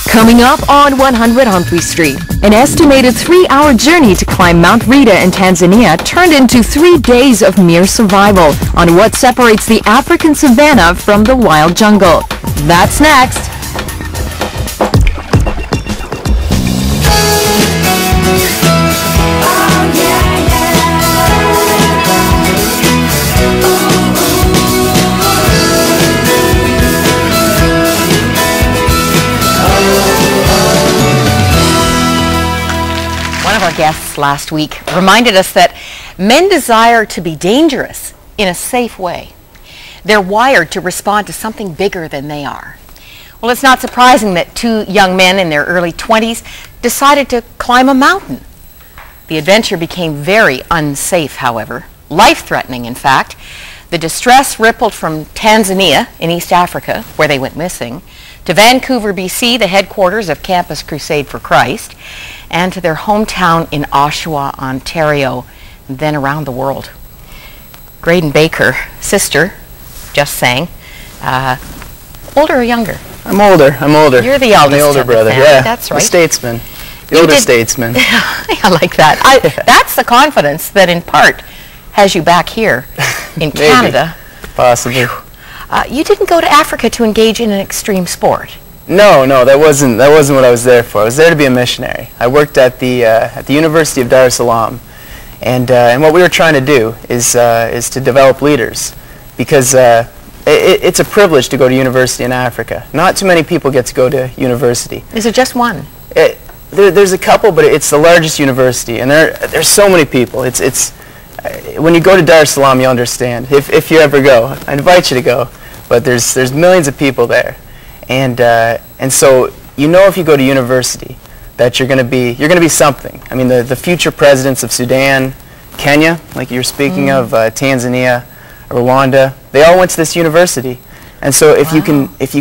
Coming up on 100 Huntley Street, an estimated 3-hour journey to climb Mount Rita in Tanzania turned into 3 days of mere survival on what separates the African savanna from the wild jungle. That's next. One of our guests last week reminded us that men desire to be dangerous in a safe way. They're wired to respond to something bigger than they are. Well, it's not surprising that 2 young men in their early 20s decided to climb a mountain. The adventure became very unsafe, however, life-threatening, in fact. The distress rippled from Tanzania in East Africa, where they went missing, to Vancouver, BC, the headquarters of Campus Crusade for Christ, and to their hometown in Oshawa, Ontario, and then around the world. Graydon Baker, sister, just sang. Older or younger? I'm older. You're the eldest. I'm the older brother. Family. Yeah, that's right. The statesman. The older statesman. I like that. That's the confidence that in part has you back here in Canada. Possibly. You didn't go to Africa to engage in an extreme sport. No, that wasn't what I was there for. I was there to be a missionary. I worked at the University of Dar es Salaam, and what we were trying to do is to develop leaders, because it's a privilege to go to university in Africa. Not too many people get to go to university. Is it just one? There's a couple, but it's the largest university, and there's so many people. It's when you go to Dar es Salaam, you'll understand. If you ever go, I invite you to go. But there's millions of people there. And so you know, if you go to university, that you're going to be something. I mean, the future presidents of Sudan, Kenya, like you were speaking of, Tanzania, Rwanda, they all went to this university. And so if you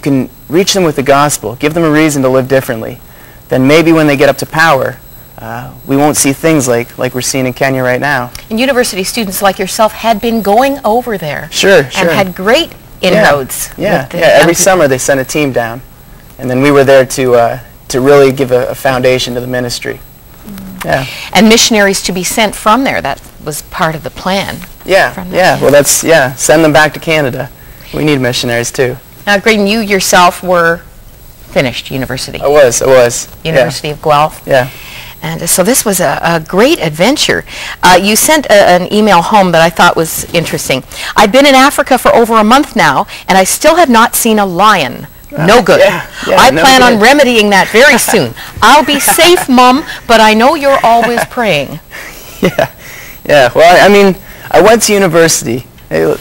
can reach them with the gospel, give them a reason to live differently, then maybe when they get up to power, we won't see things like we're seeing in Kenya right now. And university students like yourself had been going over there. Sure. And had great inroads. Yeah. Every summer they sent a team down, and then we were there to really give a foundation to the ministry. Yeah. And missionaries to be sent from there, that was part of the plan. Yeah. Well, send them back to Canada. We need missionaries too. Now, Graydon, you yourself were finished university. I was. University of Guelph. Yeah. And so this was a great adventure. You sent an email home that I thought was interesting. I've been in Africa for over a month now, and I still have not seen a lion. No good. I plan on remedying that very soon. I'll be safe, Mum, but I know you're always praying. Yeah. Well, I mean, I went to university. You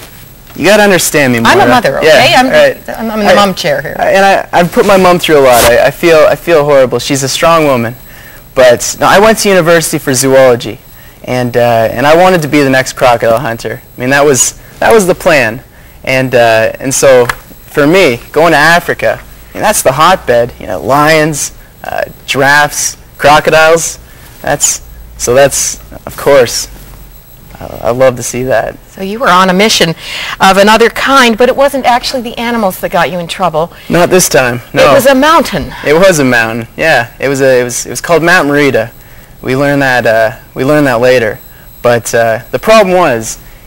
got to understand me, Maura. I'm a mother, okay? Yeah, I'm in the mom chair here. And I've put my mom through a lot. I feel horrible. She's a strong woman. But no, I went to university for zoology, and I wanted to be the next crocodile hunter. I mean, that was the plan, and so for me, going to Africa, I mean, that's the hotbed. You know, lions, giraffes, crocodiles. That's of course, I'd love to see that. So you were on a mission of another kind, but it wasn't actually the animals that got you in trouble. Not this time. No. It was a mountain. It was a mountain. Yeah. It was called Mount Rita. We learned that later. But the problem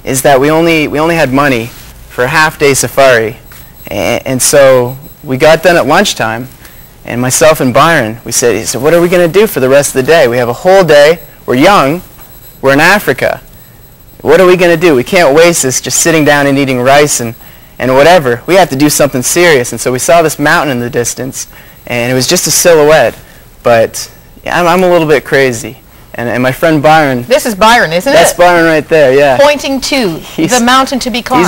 is that we only had money for a half-day safari, and so we got done at lunchtime, and myself and Byron, he said, what are we going to do for the rest of the day? We have a whole day. We're young. We're in Africa. What are we going to do? We can't waste this just sitting down and eating rice and whatever. We have to do something serious. And so we saw this mountain in the distance, and it was just a silhouette. But yeah, I'm a little bit crazy. And my friend Byron... This is Byron, isn't it? That's Byron right there, yeah. Pointing to the mountain to be climbed.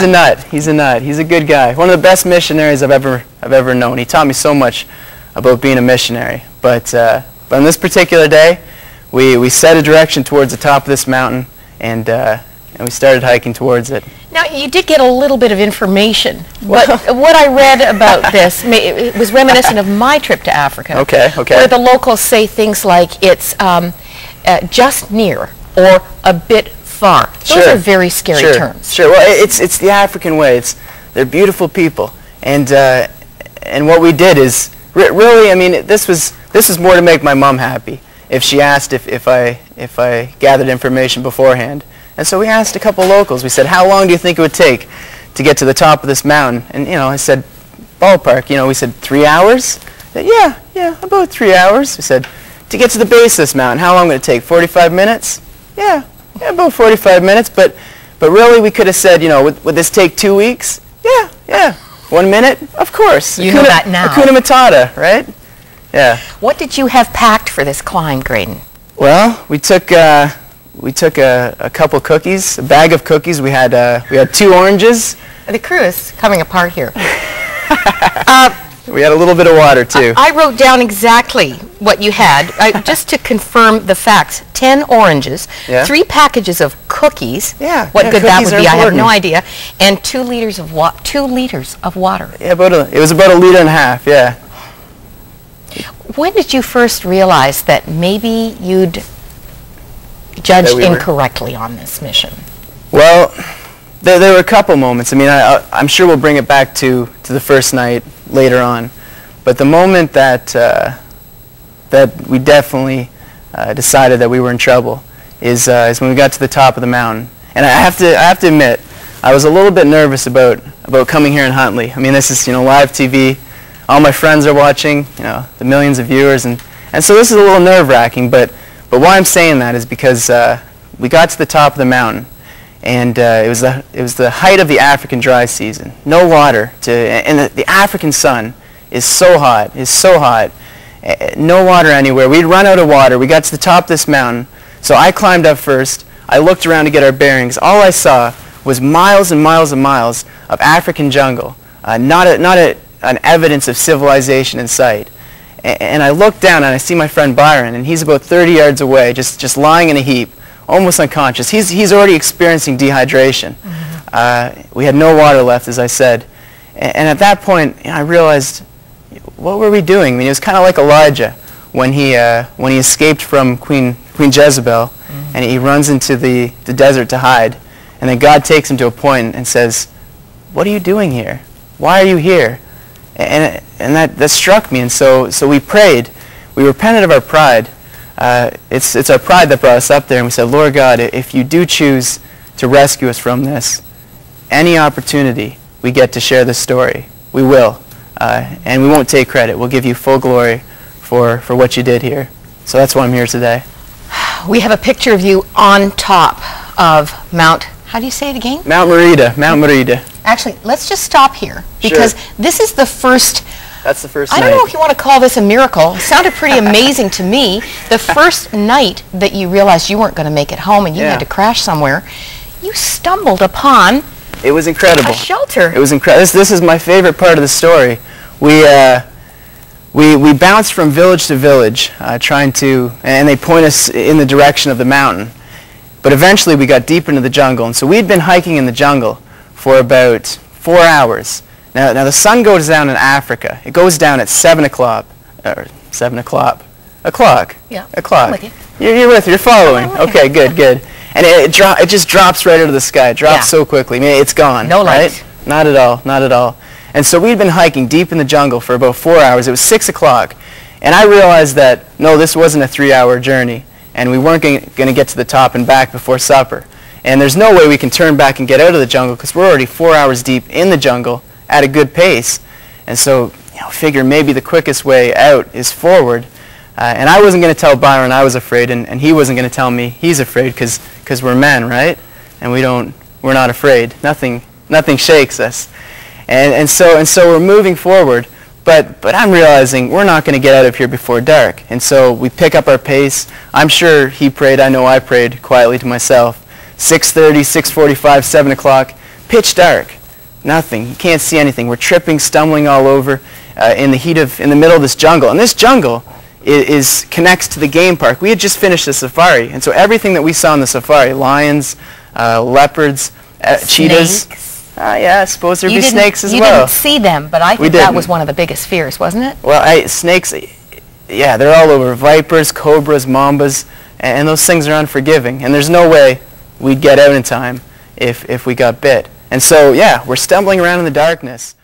He's a nut. He's a good guy. One of the best missionaries I've ever known. He taught me so much about being a missionary. But on this particular day, we set a direction towards the top of this mountain, and we started hiking towards it. Now, you did get a little bit of information, but what I read about this, it was reminiscent of my trip to Africa. Okay. Where the locals say things like it's just near or a bit far. Those are very scary terms. Sure. Well, it's the African way. They're beautiful people, and what we did is Really, I mean, this was more to make my mom happy. If she asked if I gathered information beforehand. And so we asked a couple locals. We said, how long do you think it would take to get to the top of this mountain? And, you know, I said, ballpark, you know, we said 3 hours? They said, yeah, about 3 hours. We said, to get to the base of this mountain, how long would it take? 45 minutes? Yeah, about 45 minutes. But really, we could have said, you know, would this take 2 weeks? Yeah. 1 minute? Of course. You know that now. Hakuna Matata, right? Yeah. What did you have packed for this climb, Graydon? Well, we took a couple cookies, a bag of cookies. We had 2 oranges. The crew is coming apart here. We had a little bit of water too. I wrote down exactly what you had, just to confirm the facts. 10 oranges, 3 packages of cookies. Yeah. What good that would be, I have no important. idea. And 2 liters of water. Yeah, it was about 1.5 liters. Yeah. When did you first realize that maybe you'd judged incorrectly on this mission? Well, there were a couple moments. I mean, I'm sure we'll bring it back to the first night later on. But the moment that we definitely decided that we were in trouble is when we got to the top of the mountain. And I have to admit, I was a little bit nervous about coming here in Huntley. I mean, this is, you know, live TV. All my friends are watching, you know, the millions of viewers, and so this is a little nerve-wracking. But why I'm saying that is because we got to the top of the mountain, and it was the height of the African dry season. No water and the African sun is so hot. No water anywhere. We'd run out of water. We got to the top of this mountain, so I climbed up first. I looked around to get our bearings. All I saw was miles and miles and miles of African jungle. Not an evidence of civilization in sight. And I look down and I see my friend Byron, and he's about 30 yards away, just lying in a heap, almost unconscious. He's already experiencing dehydration. Mm-hmm. We had no water left, as I said. And at that point, you know, I realized, what were we doing? I mean, it was kind of like Elijah when he escaped from Queen Jezebel, mm-hmm. and he runs into the desert to hide. And then God takes him to a point and says, what are you doing here? Why are you here? And that struck me, and so we prayed. We repented of our pride. It's our pride that brought us up there, and we said, Lord God, if you do choose to rescue us from this, any opportunity we get to share this story, we will. And we won't take credit. We'll give you full glory for what you did here. So that's why I'm here today. We have a picture of you on top of Mount, how do you say it again? Mount Merida. Actually, let's just stop here, because this is the first... That's the first night. I don't know if you want to call this a miracle. It sounded pretty amazing to me. The first night that you realized you weren't going to make it home and you had to crash somewhere, you stumbled upon... It was incredible. A shelter. It was incredible. This is my favorite part of the story. We bounced from village to village, trying to... And they point us in the direction of the mountain. But eventually we got deep into the jungle, and so we'd been hiking in the jungle for about 4 hours. Now the sun goes down in Africa. It goes down at 7 o'clock. O'clock. Yeah. O'clock. I'm with you. You're with. You're following. Okay, good. And it just drops right out of the sky. It drops so quickly. I mean, it's gone. No light. Right? Not at all. And so we'd been hiking deep in the jungle for about 4 hours. It was 6 o'clock, and I realized that no, this wasn't a 3-hour journey, and we weren't going to get to the top and back before supper. And there's no way we can turn back and get out of the jungle because we're already 4 hours deep in the jungle at a good pace. And so, figure maybe the quickest way out is forward. And I wasn't going to tell Byron I was afraid, and he wasn't going to tell me he's afraid because we're men, right? And we're not afraid. Nothing shakes us. And so we're moving forward. But I'm realizing we're not going to get out of here before dark. And so we pick up our pace. I'm sure he prayed. I know I prayed quietly to myself. 6:30, 6:45, 7 o'clock, pitch dark. Nothing. You can't see anything. We're tripping, stumbling all over in the middle of this jungle. And this jungle connects to the game park. We had just finished the safari. And so everything that we saw in the safari, lions, leopards, cheetahs. Yeah, I suppose there'd be snakes as well. You didn't see them, but I think that was one of the biggest fears, wasn't it? Well, snakes, yeah, they're all over. Vipers, cobras, mambas, and those things are unforgiving. And there's no way we'd get out in time if we got bit. And so, yeah, we're stumbling around in the darkness.